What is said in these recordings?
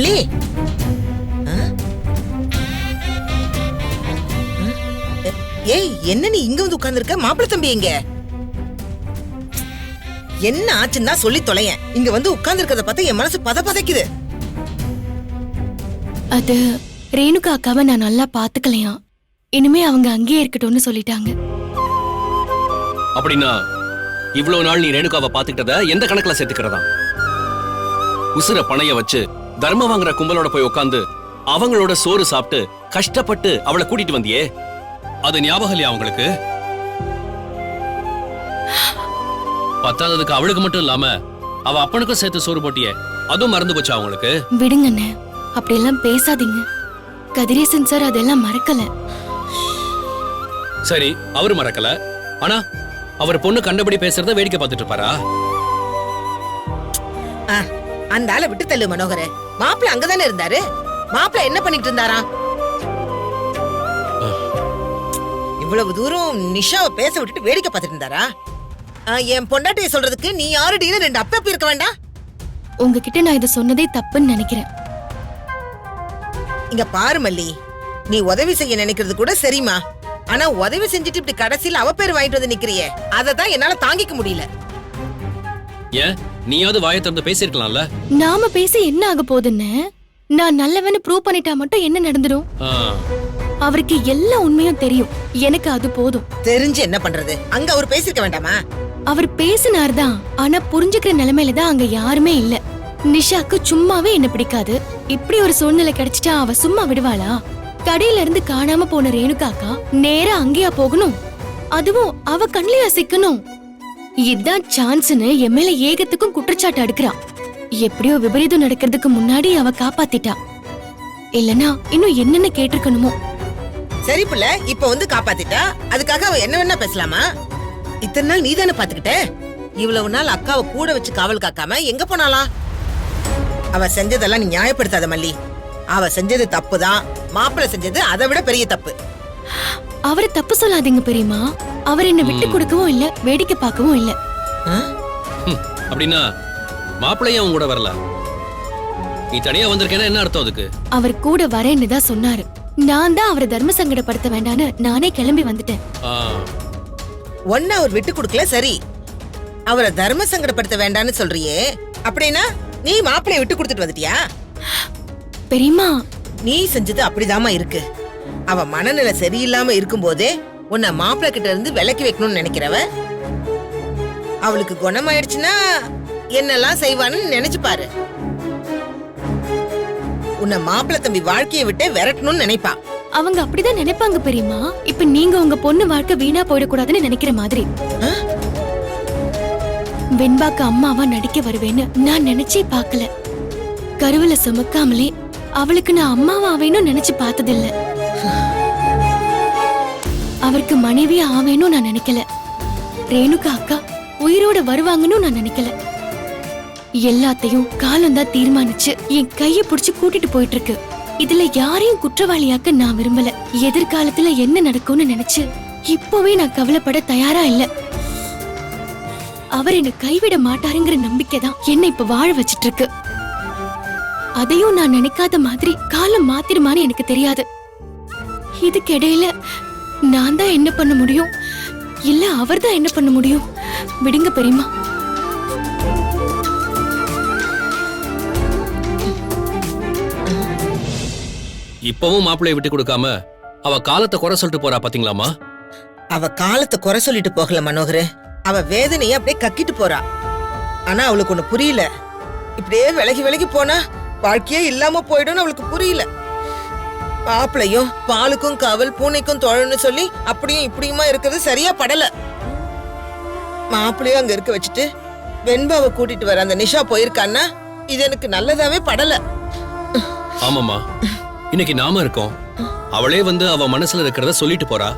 மல்லி ஏய், என்ன நீ இங்க வந்து உட்கார்ந்திருக்க? மாப்பிள்ளை தம்பி எங்க? என்ன ஆச்சுன்னா சொல்லி தொலையேன். இங்க வந்து உட்கார்ந்திருக்கிறத பார்த்தா என் மனசு பதபதைக்குது. அது ரேணுகா அக்காவை நான் நல்லா பாத்துக்கலையா, இனிமே அவங்க அங்கேயே இருக்கட்டும்னு சொல்லிட்டாங்க. அப்படின்னா இவ்வளவு நாள் நீ ரேணுகாவை பாத்துக்கிட்டத எந்த கணக்குல சேர்த்துக்கிறதா? உசுர பணைய வச்சு தர்மம் வாங்குற கும்பலோட போய் உட்காந்து அவங்களோட சோறு சாப்பிட்டு கஷ்டப்பட்டு அவளை கூட்டிட்டு வந்தியே, அது ஞாபகம் இல்லையா அவங்களுக்கு? பத்தாததுக்கு அவளுக்கு மட்டும் இல்லாம அவ அப்பனுக்கும் சேர்த்து சோறு போட்டியே, அதுவும் மறந்து போச்சா அவங்களுக்கு? விடுங்கண்ணே, அப்படியெல்லாம் பேசாதீங்க. கதிரேசன் சார் அதெல்லாம் மறக்கல. சரி, அவரு மறக்கல, ஆனா அவர் பொண்ணு கண்டபடி பேசுறத வேடிக்கை பார்த்துட்டு இருப்பாரா? அந்த ஆளை விட்டு தள்ளு மனோகர. மாப்பிள்ளை அங்கதானே இருந்தாரு. மாப்பிள்ளை என்ன பண்ணிட்டு இருந்தாரா? இவ்வளவு தூரம் நிஷாவை பேச விட்டுட்டு வேடிக்கை பார்த்துட்டு இருந்தாரா? என் பொண்டாட்டியை சொல்றதுக்கு நீ யாருடின்னு 2 அப்ப இருக்க வேண்டாம். உங்ககிட்ட நான் இதை சொன்னதே தப்புன்னு நினைக்கிறேன். இங்க பாரு மல்லி, நீ உதவி செய்ய நினைக்கிறது கூட சரிமா, ஆனா உதவி செஞ்சுட்டு இப்படி கடைசியில் அவ பேர் வாங்கிட்டு வந்து நிக்கிறியே, அததான் என்னால தாங்கிக்க முடியல. ஏன் நீயாவது வாயை திறந்து பேசிருக்கலாம்ல? நாம பேசி என்ன ஆக போகுதுன்னு, நான் நல்லவன்னு ப்ரூவ் பண்ணிட்டா மட்டும் என்ன நடந்துரும்? அவருக்கு எல்லா உண்மையும் தெரியும், எனக்கு அது போதும். தெரிஞ்சு என்ன பண்றது? அங்க அவர் பேசிருக்க வேண்டாமா? அவர் பேசினார்தான், ஆனா புரிஞ்சுக்கிற நிலைமையில தான் அங்க யாருமே இல்ல. நிஷாக்கு சும்மாவே என்ன பிடிக்காது. இப்படி ஒரு சூழ்நிலை கிடைச்சிட்டா அவ சும்மா விடுவாளா? கடையில இருந்து காணாம போன ரேணுகாக்கா நேரா அங்கேயா போகணும்? அதுவும் அவ கண்ணிலையா சிக்கணும்? இதான் சான்ஸ்னு என் மேல ஏகத்துக்கும் குற்றச்சாட்டு அடுக்குறான். எப்படியோ விபரீதம் நடக்கிறதுக்கு முன்னாடி அவ காப்பாத்திட்டா. இல்லனா இன்னும் என்னென்ன கேட்டிருக்கணுமோ. சரி புள்ள, இப்ப வந்து காப்பாத்திட்டா, அதுக்காக அவ என்ன வேணா பேசலாமா? இத்தனை நாள் நீ தானே பாத்துக்கிட்ட. இவ்வளவு நாள் அக்காவை கூட வச்சு காவல் காக்காம எங்க போனாளா? அவ செஞ்சதெல்லாம் நீ நியாயப்படுத்தாத மல்லி. அவ செஞ்சது தப்புதான், மாப்பிள்ளை செஞ்சது அதை விட பெரிய தப்பு. அவரை தப்பு சொல்லாதீங்க பெரியமா. அவர் என்ன விட்டு கொடுக்கவும் இல்ல, வேடிக்கை பார்க்கவும் இல்ல. அப்படின்னா மாப்பிள்ளையும் அவங்க கூட வரல, நீ தனியா வந்திருக்கேன்னா என்ன அர்த்தம் அதுக்கு? அவர் கூட வரேன்னு தான் சொன்னாரு. நான் தான் அவரை தர்ம சங்கடப்படுத்த வேண்டான்னு நானே கிளம்பி வந்துட்டேன். ஒன்னு அவர் விட்டு கொடுக்கல, சரி. அவரை தர்ம சங்கடப்படுத்த வேண்டான்னு சொல்றியே, அப்படின்னா நீ மாப்பிள்ளைய விட்டு கொடுத்துட்டு வந்துட்டியா? பெரியமா, நீ செஞ்சது அப்படிதாமா இருக்கு. அவ மனநிலை சரியில்லாம இருக்கும் போதே உன்னை மாப்பிள்ளை கிட்ட இருந்து விலக்கி வைக்கணும்னு நினைக்கிறவ, அவளுக்கு குணமாயிடுச்சுன்னா என்னெல்லாம் செய்வான்னு நினைச்சு பாரு. உன்னை மாப்பிள்ளை தம்பி வாழ்க்கையை விட்டு விரட்டணும்னு நினைப்பா. அவங்க அப்படிதான் நினைப்பாங்க பெரியமா. இப்ப நீங்க உங்க பொண்ணு வாழ்க்கை வீணா போயிடக்கூடாதுன்னு நினைக்கிற மாதிரி. வெண்பாக்கு அம்மாவா நடிக்க வருவேன்னு நான் நினைச்சே பாக்கல. கருவில சுமக்காமலே அவளுக்கு நான் அம்மாவா ஆவேன்னு நினைச்சு பார்த்ததில்ல. அவருக்கு மனைவியா ஆவேன்னு நான் நினைக்கல. ரேணுகா அக்கா உயிரோட வருவாங்கன்னு நான் நினைக்கல. எல்லாத்தையும் காலம்தான் தீர்மானிச்சு என் கைய புடிச்சு கூட்டிட்டு போயிட்டு இருக்கு. இதுல யாரையும் குற்றவாளியாக்க நான் விரும்பல. எதிர்காலத்துல என்ன நடக்கும்னு நினைச்சு இப்பவே நான் கவலைப்பட தயாரா இல்ல. அவர் என்ன கைவிட மாட்டாருங்கிற நம்பிக்கை தான் என்ன இப்ப வாழ வச்சிட்டு இருக்கு. அதையும் நான் நினைக்காத மாதிரி காலம் மாத்திருமான்னு எனக்கு தெரியாது. இதுக்கு இடையில நான் தான் என்ன பண்ண முடியும், இல்ல அவர் தான் என்ன பண்ண முடியும்? விடுங்க பெரியமா. இப்பவும் மாப்பிள்ளைய விட்டு கொடுக்காம அவ காலத்தை குறை சொல்லிட்டு போறா பாத்தீங்களாமா? அவ காலத்தை குறை சொல்லிட்டு போகல மனோகரே, அவ வேதனைய அப்படியே கக்கிட்டு போறா. ஆனா அவளுக்கு ஒண்ணு புரியல. இப்படியே விலகி விலகி போனா வாழ்க்கையே இல்லாம போயிடும் அவளுக்கு புரியல. மாப்பிள்ளையும் பாலுக்கும் காவல் பூனைக்கும் தோழன்னு சொல்லி அப்படியும் இப்படியுமா இருக்கிறது சரியா படல. மாப்பிள்ளையும் அங்க இருக்க வச்சுட்டு வெண்பாவை கூட்டிட்டு வர அந்த நிஷா போயிருக்கான்னா இது எனக்கு நல்லதாவே படல. ஆமாமா, இன்னைக்கு நாம இருக்கோம், அவளே வந்து அவ மனசுல இருக்கிறத சொல்லிட்டு போறா.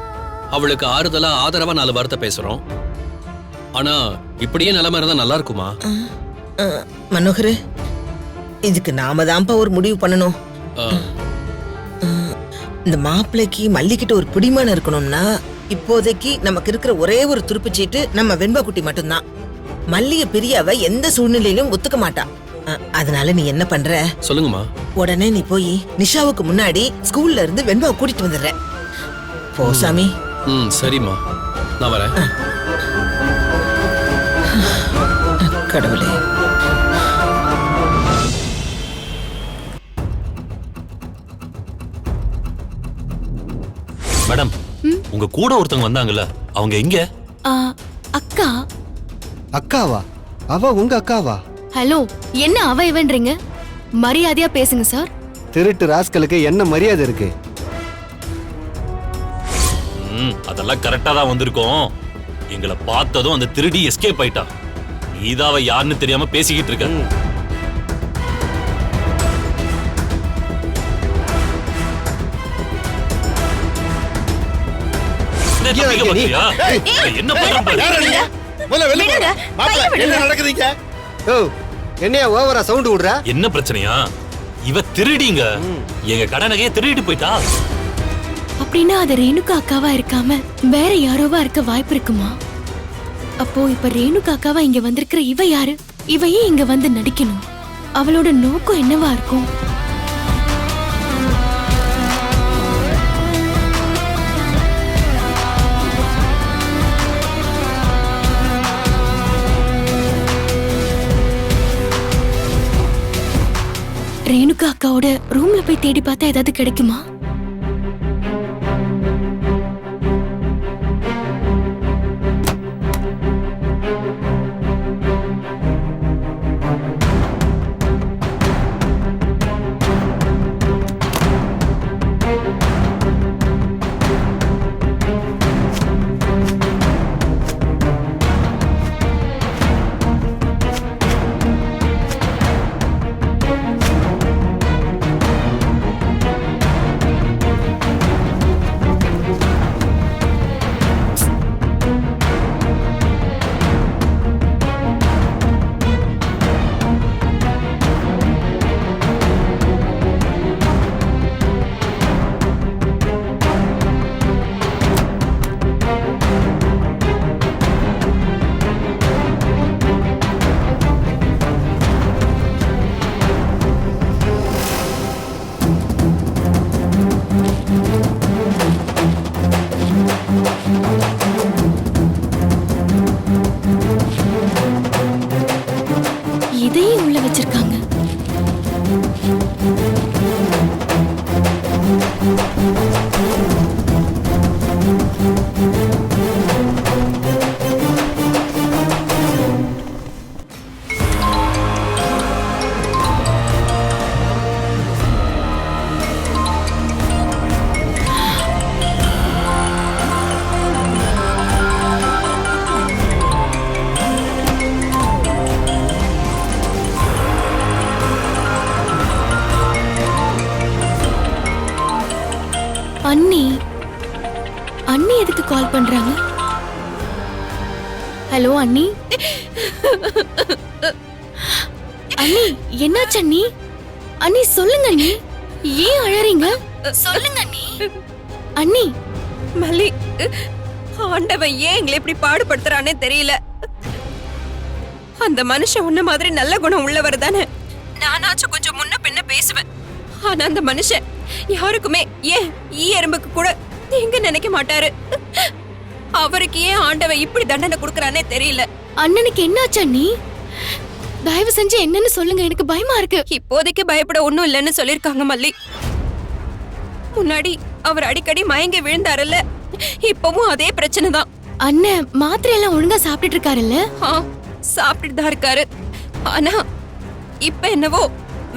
அவளுக்கு ஆறுதலா ஆதரவா 4 வார்த்தை பேசுறோம். ஆனா இப்படியே நிலைமை இருந்தா நல்லா இருக்குமா? மனோகரே, இதுக்கு நாம தான்ப்பா ஒரு முடிவு பண்ணணும். இந்த மாப்பிள்ளைக்கு மல்லிக்கிட்ட ஒரு பிடிமானம் இருக்கணும்னா இப்போதைக்கு நமக்கு இருக்கிற ஒரே ஒரு துருப்புச்சீட்டு நம்ம வெண்பா குட்டி மட்டும்தான். மல்லிய பிரியாவ எந்த சூழ்நிலையிலும் ஒத்துக்க மாட்டா. அதனால நீ என்ன பண்ற, சொல்லுங்கம்மா. உடனே நீ போய் நிஷாவுக்கு முன்னாடி ஸ்கூல்ல இருந்து வெண்பாவை கூட்டிட்டு வந்துடுற. போ சாமி. சரிம்மா, நான் வரேன். கடவுளே. மேடம், உங்க கூட ஒருத்தவங்க வந்தாங்கல்ல, அவங்க எங்க? அக்கா. அக்காவா? அவ உங்க அக்காவா? ஹலோ, என்ன அவ இவன்றீங்க? மரியாதையா பேசுங்க சார். திருட்டு ராஸ்கலுக்கு என்ன மரியாதை இருக்கு? அதெல்லாம் கரெக்டா தான் வந்திருக்கோம். எங்களை பார்த்ததும் அந்த திருடி எஸ்கேப் ஆயிட்டா. நீதாவ யாருன்னு தெரியாம பேசிக்கிட்டு இருக்க. என்ன என்னையா ஓவரா சவுண்ட் விடுற? என்ன பிரச்சனையா? இவ திருடிங்க, எங்க கடை நகையை திருடிட்டு போயிட்டா. அப்படின்னா அது ரேணுகா அக்காவா இருக்காம வேற யாரோவா இருக்க வாய்ப்பு இருக்குமா? அப்போ இப்ப ரேணுகா அக்காவா இங்க வந்திருக்கிற இவ யாரு? இவையே இங்க வந்து நடிக்கணும். அவளோட நோக்கம் என்னவா இருக்கும்? ரேணுகா அக்காவோட ரூம்ல போய் தேடி பார்த்தா ஏதாவது கிடைக்குமா? இதையும் உள்ள வச்சிருக்காங்க. அண்ணி அண்ணி எதுக்கு கால் பண்றாங்க? ஹலோ அண்ணி. அண்ணி என்னாச்சு அண்ணி? அண்ணி சொல்லுங்க அண்ணி, ஏன் அழறீங்க? சொல்லுங்க அண்ணி. அண்ணி. மல்லி, ஆண்டவன் ஏன் எங்களை இப்படி பாடுபடுத்துறானே தெரியல. அந்த மனுஷன் உன்ன மாதிரி நல்ல குணம் உள்ளவர் தானே. நானாச்சும் கொஞ்சம் முன்ன பின்ன பேசுவேன். ஆனா அந்த மனுஷன் யாருக்குமே, ஏன் ஈ எறும்புக்கு கூட தீங்கு நினைக்க மாட்டாரு. அவருக்கு ஏன் ஆண்டவன் இப்படி தண்டனை கொடுக்கறானே தெரியல. அண்ணனுக்கு என்னாச்சு அண்ணி? தயவு செஞ்சு என்னன்னு சொல்லுங்க, எனக்கு பயமா இருக்கு. இப்போதைக்கு பயப்பட ஒண்ணும் இல்லைன்னு சொல்லிருக்காங்க மல்லி. முன்னாடி அவர் அடிக்கடி மயங்கி விழுந்தாருல்ல, இப்பவும் அதே பிரச்சனை தான். அண்ணன் மாத்திரை எல்லாம் ஒழுங்கா சாப்பிட்டுட்டு இருக்காருல்ல? சாப்பிட்டுட்டு தான் இருக்காரு. ஆனா இப்ப என்னவோ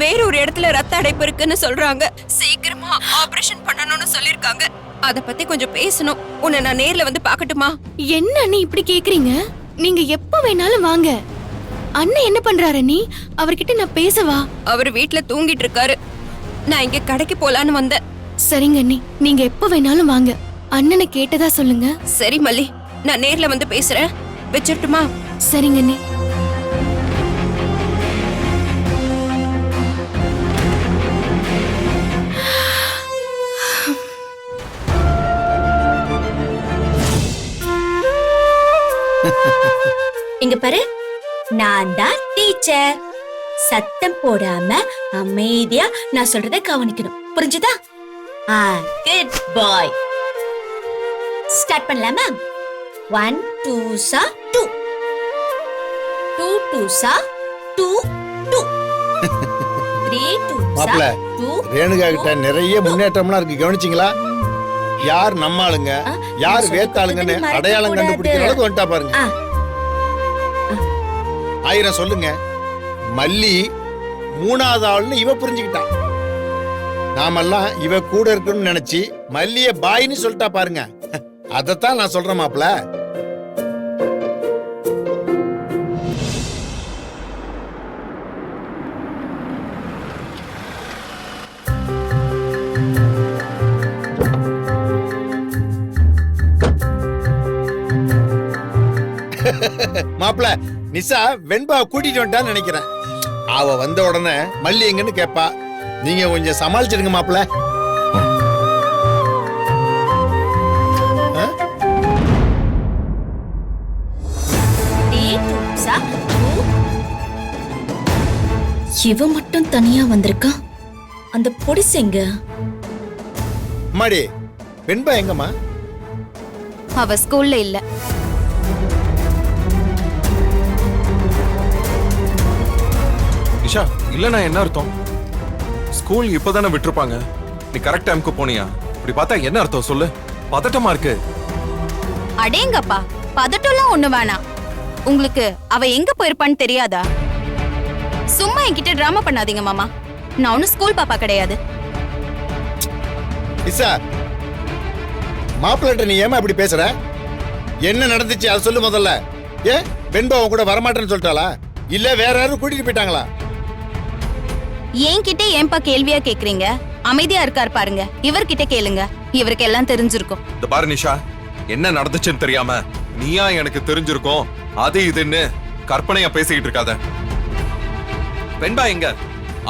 வேறொரு இடத்துல ரத்த அடைப்பு இருக்குன்னு சொல்றாங்க. சீக்கிரமா ஆபரேஷன் பண்ணணும்னு சொல்லிருக்காங்க. அத பத்தி கொஞ்சம் பேசணும். உன்னை நான் நேர்ல வந்து பார்க்கட்டுமா? என்ன அண்ணி இப்படி கேக்குறீங்க? நீங்க எப்ப வேணாலும் வாங்க. அண்ணன் என்ன பண்றாரு நீ? அவர்கிட்ட நான் பேசவா? அவர் வீட்ல தூங்கிட்டு இருக்காரு. நான் இங்க கடைக்கு போலான்னு வந்தேன். சரிங்க அண்ணி, நீங்க எப்ப வேணாலும் வாங்க. அண்ணனை கேட்டதா சொல்லுங்க. சரி மல்லி, நான் நேர்ல வந்து பேசுறேன். வச்சிரட்டுமா? சரிங்க அண்ணி. இங்க பாரு, நான் தான் டீச்சர். சத்தம் போடாம அமைதியா நான் சொல்றதை கவனிக்கணும். புரிஞ்சுதா? குட் பாய். ஸ்டார்ட் பண்ணலாமா? 1 2 சா 2 2 2 சா 2 2 3 2 சா மாப்பிள 2. ரேணுகா கிட்ட நிறைய முன்னேற்றம்லாம் இருக்கு, கவனிச்சிங்களா? யார் நம்ம ஆளுங்க யார் வேத்தாளுங்கன்னு அடையாளம் கண்டுபிடிக்கிற அளவுக்கு வந்துட்டா பாருங்க. 1000 சொல்லுங்க. மல்லி 3வது ஆள்னு இவ புரிஞ்சுக்கிட்டான். நாமெல்லாம் இவ கூட இருக்குன்னு நினைச்சு மல்லிய பாயின்னு சொல்லிட்டா பாருங்க. அதத்தான் நான் சொல்றேன் மாப்பிள. மாப்பிள, நிசா வெண்பா கூட்டிட்டு வந்துட்டான்னு நினைக்கிறேன். அவ வந்த உடனே மல்லி எங்கன்னு கேப்பா. நீங்க கொஞ்சம் சமாளிச்சிடுங்க மாப்பிள. இவ மட்டும் தனியா வந்திருக்கா. அந்த பொடிசு எங்க? மாடி, வெண்பா எங்கம்மா? அவ ஸ்கூல்ல இல்ல. நிஷா, இல்லனா என்ன அர்த்தம்? ஸ்கூல் இப்பதானே விட்டுருப்பாங்க. நீ கரெக்ட் டைம்க்கு போனியா? இப்படி பார்த்தா என்ன அர்த்தம் சொல்லு? பதட்டமா இருக்கு. அடேங்கப்பா, பதட்டம்லாம் ஒண்ணு வேணாம். உங்களுக்கு அவ எங்க போயிருப்பான்னு தெரியாதா? சும்மா என்கிட்ட டிராமா பண்ணாதீங்க மாமா. நான் ஒன்னும் ஸ்கூல் பாப்பா கிடையாது. நிசா, மாப்பிள்ளட்ட நீ ஏமா இப்படி பேசுற? என்ன நடந்துச்சு அதை சொல்லு முதல்ல. ஏன் வெண்பா உன் கூட வரமாட்டேன்னு சொல்லிட்டாளா? இல்ல வேற யாரும் கூட்டிட்டு போயிட்டாங்களா? என்கிட்ட ஏன்பா கேள்வியா கேக்குறீங்க? அமைதியா இருக்கார் பாருங்க, இவர்கிட்ட கேளுங்க. இவருக்கு எல்லாம் தெரிஞ்சிருக்கும். இந்த பாரு நிஷா, என்ன நடந்துச்சுன்னு தெரியாம நீயா எனக்கு தெரிஞ்சிருக்கும் அது இதுன்னு கற்பனையா பேசிக்கிட்டு இருக்காத. வெண்பா எங்க?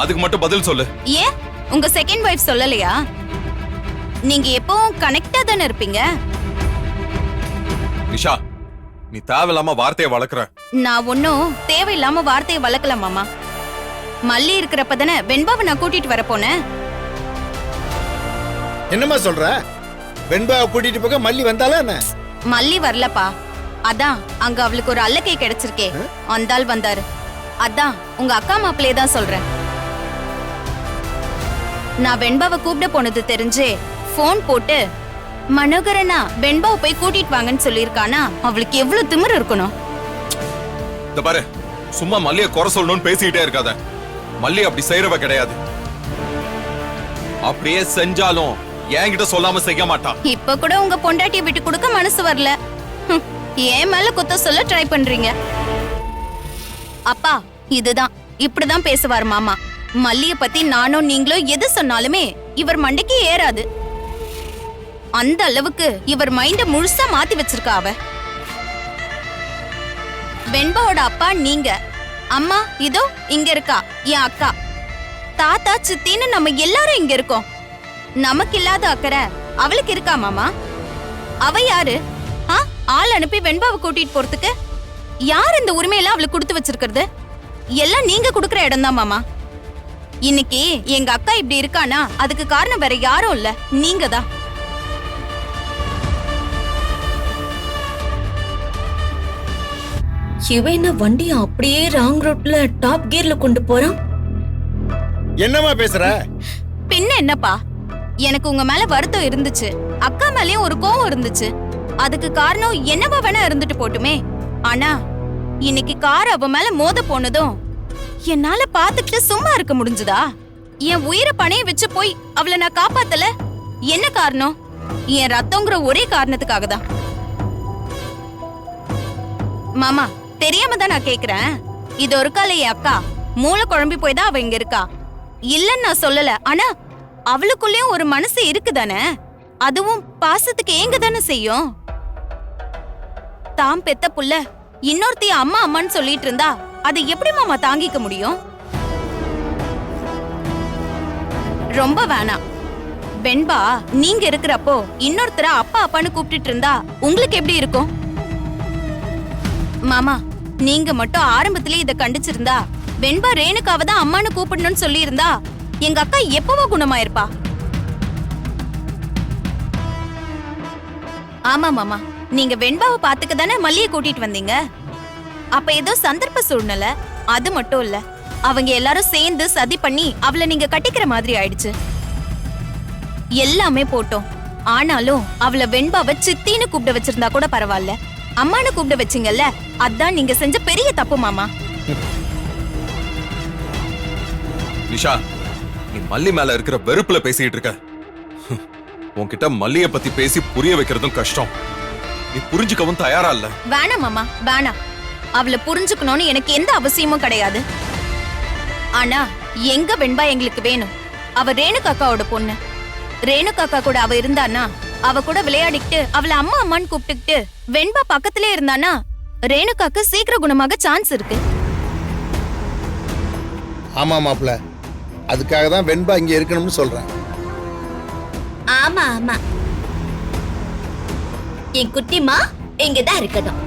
அதுக்கு மட்டும் பதில் சொல்லு. ஏன் உங்க செகண்ட் வைஃப் சொல்லலையா? நீங்க எப்பவும் கனெக்டா தானே இருப்பீங்க. நிஷா, நீ தேவையில்லாம வார்த்தையை வளர்க்குற. நான் ஒன்னும் தேவையில்லாம வார்த்தையை வளர்க்கல மாமா. மல்லி இருக்கிறப்ப தானே வெண்பாவை நான் கூட்டிட்டு வர போனேன். என்னம்மா சொல்ற? வெண்பாவை கூட்டிட்டு போக மல்லி வந்தாளா என்ன? மல்லி வரலப்பா. அதான் அங்க அவளுக்கு ஒரு அல்லக்கை கிடைச்சிருக்கே, அந்த ஆள் வந்தாரு. அதான் உங்க அக்கா மாப்பிள்ளையே தான் சொல்றேன். நான் வெண்பாவை கூப்பிட போனது தெரிஞ்சே போன் போட்டு மனோகரனா வெண்பாவை போய் கூட்டிட்டு வாங்கன்னு சொல்லியிருக்கானா அவளுக்கு எவ்வளவு திமிரு இருக்கணும். இந்த பாரு, சும்மா மல்லிய குறை சொல்லணும்னு பேசிக்கிட்டே இருக்காத. மல்லி அப்படி செய்யறவ கிடையாது. அப்படியே செஞ்சாலும் என்கிட்ட சொல்லாம செய்ய மாட்டா. இப்ப கூட உங்க பொண்டாட்டியை விட்டு கொடுக்க மனசு வரல. ஏன் மேல குத்த சொல்ல ட்ரை பண்றீங்க. அப்பா, இதுதான் இப்படிதான் பேசுவார் மாமா. மல்லிய பத்தி நானும் நீங்களும் எது சொன்னாலுமே இவர் மண்டைக்கு ஏறாது. அந்த அளவுக்கு இவர் மைண்ட முழுசா மாத்தி வச்சிருக்கா அவ. வெண்பாவோட அப்பா நீங்க, அம்மா இதோ இங்க இருக்கா என் அக்கா, தாத்தா சித்தின்னு நம்ம எல்லாரும் இங்க இருக்கோம். நமக்கு இல்லாத அக்கறை அவளுக்கு இருக்கா மாமா? அவ யாரு? ஆள் அனுப்பி வெண்பாவை கூட்டிட்டு போறதுக்கு யார் இந்த உரிமையெல்லாம் அவளுக்கு கொடுத்து வச்சிருக்கிறது? எல்லாம் நீங்க குடுக்கற இடம் தான் மாமா. இன்னைக்கு எங்க அக்கா இப்படி இருக்கானா அதுக்கு காரணம் வேற யாரும் இல்ல, நீங்க தான். இவ என்ன வண்டியை அப்படியே ராங் ரோட்ல டாப் கியர்ல கொண்டு போறான்? என்னம்மா பேசுற? பின்ன என்னப்பா, எனக்கு உங்க மேல வருத்தம் இருந்துச்சு, அக்கா மேலயும் ஒரு கோவம் இருந்துச்சு. அதுக்கு காரணம் என்னவா வேணா இருந்துட்டு போட்டுமே. ஆனா இன்னைக்கு கார் அவ மேல மோத போனதும் என்னால பாத்துக்கிட்டு சும்மா இருக்க முடிஞ்சுதா? என் உயிரை பணைய வச்சு போய் அவளை நான் காப்பாத்தல. என்ன காரணம்? என் ரத்தங்கிற ஒரே காரணத்துக்காக தான். மாமா, தெரியாம தான் நான் கேக்குறேன். இது ஒரு கால என் அக்கா மூளை குழம்பி போய் தான் அவ இங்க இருக்கா. இல்லன்னு நான் சொல்லல, ஆனா அவளுக்குள்ளயும் ஒரு மனசு இருக்குதானே. அதுவும் பாசத்துக்கு ஏங்க தானே செய்யும். தாம் பெத்த புள்ள இன்னொருத்தைய அம்மா அம்மான்னு சொல்லிட்டு இருந்தா அதை எப்படி மாமா தாங்கிக்க முடியும்? ரொம்ப வேணாம். வெண்பா நீங்க இருக்கிறப்போ இன்னொருத்தர அப்பா அப்பான்னு கூப்பிட்டு இருந்தா உங்களுக்கு எப்படி இருக்கும்? மாமா, நீங்க மட்டும் ஆரம்பத்திலே இத கண்டிச்சிருந்தா வெண்பா ரேணுகாவை தான் அம்மானு கூப்பிடணும்னு சொல்லி இருந்தா எங்க அக்கா எப்பவோ குணமாயிருப்பா. ஆமா மாமா, நீங்க வெண்பாவை பாத்துக்க தானே மல்லியை கூட்டிட்டு வந்தீங்க. அப்ப ஏதோ சந்தர்ப்ப சூழ்நிலை, அது மட்டும் இல்ல அவங்க எல்லாரும் சேர்ந்து சதி பண்ணி அவளை நீங்க கட்டிக்கிற மாதிரி ஆயிடுச்சு. எல்லாமே போட்டோம். ஆனாலும் அவளை வெண்பாவை சித்தின்னு கூப்பிட வச்சிருந்தா கூட பரவாயில்ல, அம்மானு கூப்பிட வச்சீங்கல்ல, அதான் நீங்க செஞ்ச பெரிய தப்பு மாமா. நிஷா, நீ மல்லி மேல இருக்கிற வெறுப்புல பேசிட்டு இருக்க. உன்கிட்ட மல்லிய பத்தி பேசி புரிய வைக்கிறதும் கஷ்டம். நீ புரிஞ்சுக்கவும் தயாரா இல்ல. வேணாம் மாமா, வேணாம். அவளை புரிஞ்சுக்கணும்னு எனக்கு எந்த அவசியமும் கிடையாது. ஆனா எங்க வெண்பா எங்களுக்கு வேணும். அவ ரேணுகாக்காவோட பொண்ணு. ரேணுகாக்கா கூட அவ இருந்தானா, அவ கூட விளையாடிக்கிட்டு அவளை அம்மா அம்மான்னு கூப்பிட்டுக்கிட்டு வெண்பா பக்கத்திலே இருந்தானா ரேணுகாக்கு சீக்கிர குணமாக சான்ஸ் இருக்கு. ஆமா மாப்ள, அதுக்காக தான் வெண்பா இங்க இருக்கணும்னு சொல்றேன். ஆமா ஆமா, என் குட்டிமா இங்கதான் இருக்கணும்.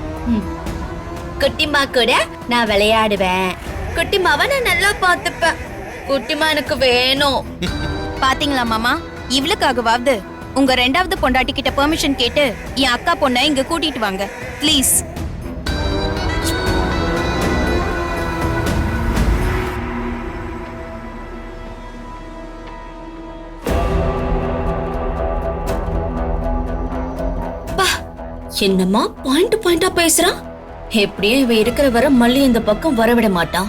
குட்டிமா கூட நான் விளையாடுவேன். குட்டிமாவை நான் நல்லா பாத்துப்பேன். குட்டிமா எனக்கு வேணும். பாத்தீங்களா மாமா, இவளுக்காகவாவது உங்க ரெண்டாவது பொண்டாட்டி கிட்ட பெர்மிஷன் கேட்டு என் அக்கா பொண்ணை இங்க கூட்டிட்டு வாங்க ப்ளீஸ். என்னம்மா பாயிண்டா பேசுறான். எப்படியும் இவ இருக்கிற வர மல்லி இந்த பக்கம் வரவிட மாட்டான்.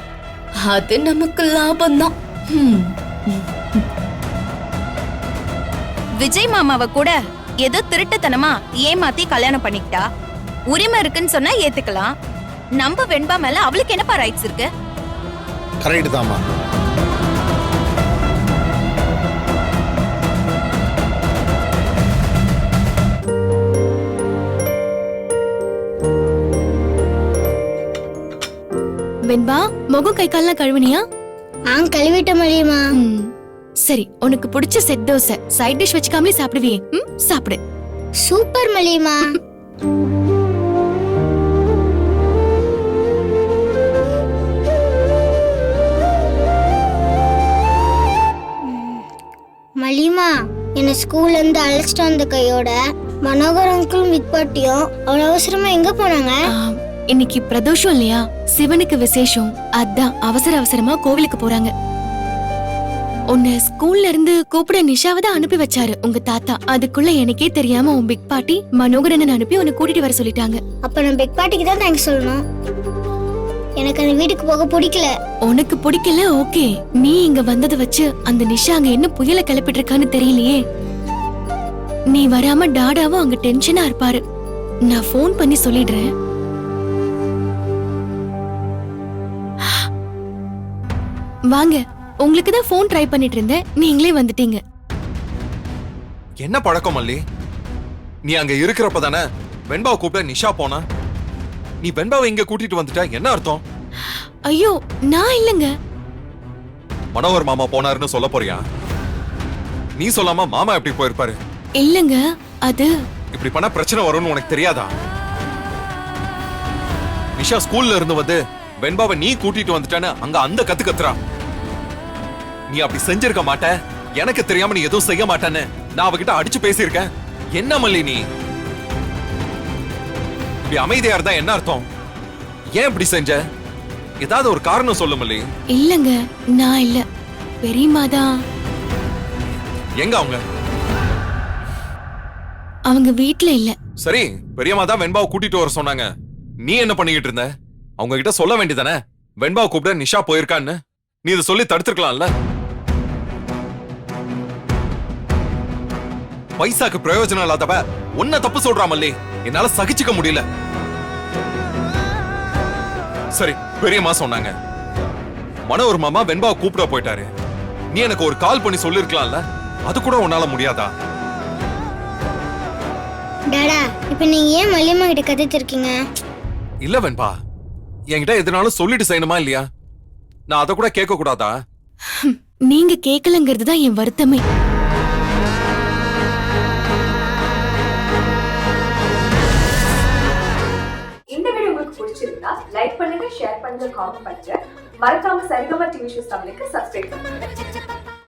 அது நமக்கு லாபம்தான். விஜய் மாமாவை கூட ஏதோ திருட்டுத்தனமா ஏமாத்தி கல்யாணம் பண்ணிக்கிட்டா. உரிமை இருக்குன்னு சொன்னா ஏத்துக்கலாம். நம்ம வெண்பா மேல அவளுக்கு என்னப்பா ரைட்ஸ் இருக்கு? கரெக்ட் தாமா. வெண்பா, முகம் கை கால்லாம் கழுவுனியா? கழுவிட்ட மல்லியம்மா. சரி, உனக்கு பிடிச்ச செட் தோசை சைட் டிஷ் வச்சுக்காமலே சாப்பிடுவியே, சாப்பிடு. சூப்பர் மல்லியம்மா. மல்லியம்மா, என்ன ஸ்கூல்ல இருந்து அழைச்சிட்டு வந்த கையோட மனோகர் அங்கிளும் வித் பாட்டியும் அவ்வளவு அவசரமா எங்க போனாங்க? இன்னைக்கு பிரதோஷம் இல்லையா, சிவனுக்கு விசேஷம், அதான் அவசர அவசரமா கோவிலுக்கு போறாங்க. உன்னை ஸ்கூல்ல இருந்து கூப்பிட நிஷாவை தான் அனுப்பி வச்சாரு உங்க தாத்தா. அதுக்குள்ள எனக்கே தெரியாம உன் பிக் பாட்டி மனோகரன் அனுப்பி உன்னை கூட்டிட்டு வர சொல்லிட்டாங்க. அப்ப நான் பிக் பாட்டிக்கு தான் தேங்க்ஸ் சொல்லணும். எனக்கு அந்த வீட்டுக்கு போக பிடிக்கல. உனக்கு பிடிக்கல, ஓகே. நீ இங்க வந்ததை வச்சு அந்த நிஷா அங்க என்ன புயல கிளப்பிட்டு இருக்கான்னு தெரியலையே. நீ வராம டாடாவும் அங்க டென்ஷனா இருப்பாரு. நான் போன் பண்ணி சொல்லிடுறேன். வாங்க, உங்களுக்கு தான் போன் ட்ரை பண்ணிட்டு இருந்தேன், நீங்களே வந்துட்டீங்க. என்ன பழக்கம் மல்லி? நீ அங்க இருக்கிறப்ப தானே வெண்பாவை கூப்பிட நிஷா போனா. நீ வெண்பாவை இங்க கூட்டிட்டு வந்துட்டா என்ன அர்த்தம்? ஐயோ, நான் இல்லங்க. மனோகர் மாமா போனாருன்னு சொல்ல போறியா? நீ சொல்லாம மாமா எப்படி போயிருப்பாரு? இல்லங்க, அது இப்படி பண்ணா பிரச்சனை வரும்னு உனக்கு தெரியாதா? நிஷா ஸ்கூல்ல இருந்து வந்து வெண்பாவை நீ கூட்டிட்டு வந்துட்டான்னு அங்க அந்த கத்து கத்துறா. நீ அப்படி செஞ்சிருக்க மாட்ட, எனக்கு தெரியாம நீ எதுவும் செய்ய மாட்டேன்னு நான் அவகிட்ட அடிச்சு பேசியிருக்கேன். என்ன மல்லி நீ இப்படி அமைதியா இருந்தா என்ன அர்த்தம்? ஏன் இப்படி செஞ்ச? ஏதாவது ஒரு காரணம் சொல்லு மல்லி. இல்லங்க, நான் இல்ல, பெரியம்மா தான். எங்க அவங்க? அவங்க வீட்ல இல்ல. சரி, பெரியம்மா தான் வெண்பாவை கூட்டிட்டு வர சொன்னாங்க. நீ என்ன பண்ணிக்கிட்டு இருந்த? அவங்க கிட்ட சொல்ல வேண்டியதானே வெண்பாவை கூப்பிட நிஷா போயிருக்கான்னு. நீ இதை சொல்லி தடுத்துருக்கலாம்ல. பைசாக்கு பிரயோஜனம் இல்லாதவ உன்ன தப்பு சொல்றா மல்லி. என்னால சகிச்சுக்க முடியல. சரி, பெரியம்மா சொன்னாங்க மனோகர் மாமா வெண்பாவை கூப்பிட போயிட்டாரு. நீ எனக்கு ஒரு கால் பண்ணி சொல்லிருக்கலாம்ல. அது கூட உன்னால முடியாதா? டாடா, இப்ப நீங்க ஏன் மல்லியம்மா கிட்ட கத்திட்டு இருக்கீங்க? இல்ல வெண்பா, என்கிட்ட எதனாலும் சொல்லிட்டு செய்யணுமா இல்லையா? நான் அதை கூட கேட்க கூடாதா? நீங்க கேட்கலங்கிறது தான் என் வருத்தமே. இந்த வீடியோ உங்களுக்கு பிடிச்சிருக்கு பிடிச்சிருந்தா லைக் பண்ணுங்க, ஷேர் பண்ணுங்க, காமெண்ட் பண்ணுங்க. மறக்காம சரிகமா டிவி ஷோஸ் தமிழுக்கு சப்ஸ்கிரைப் பண்ணுங்க.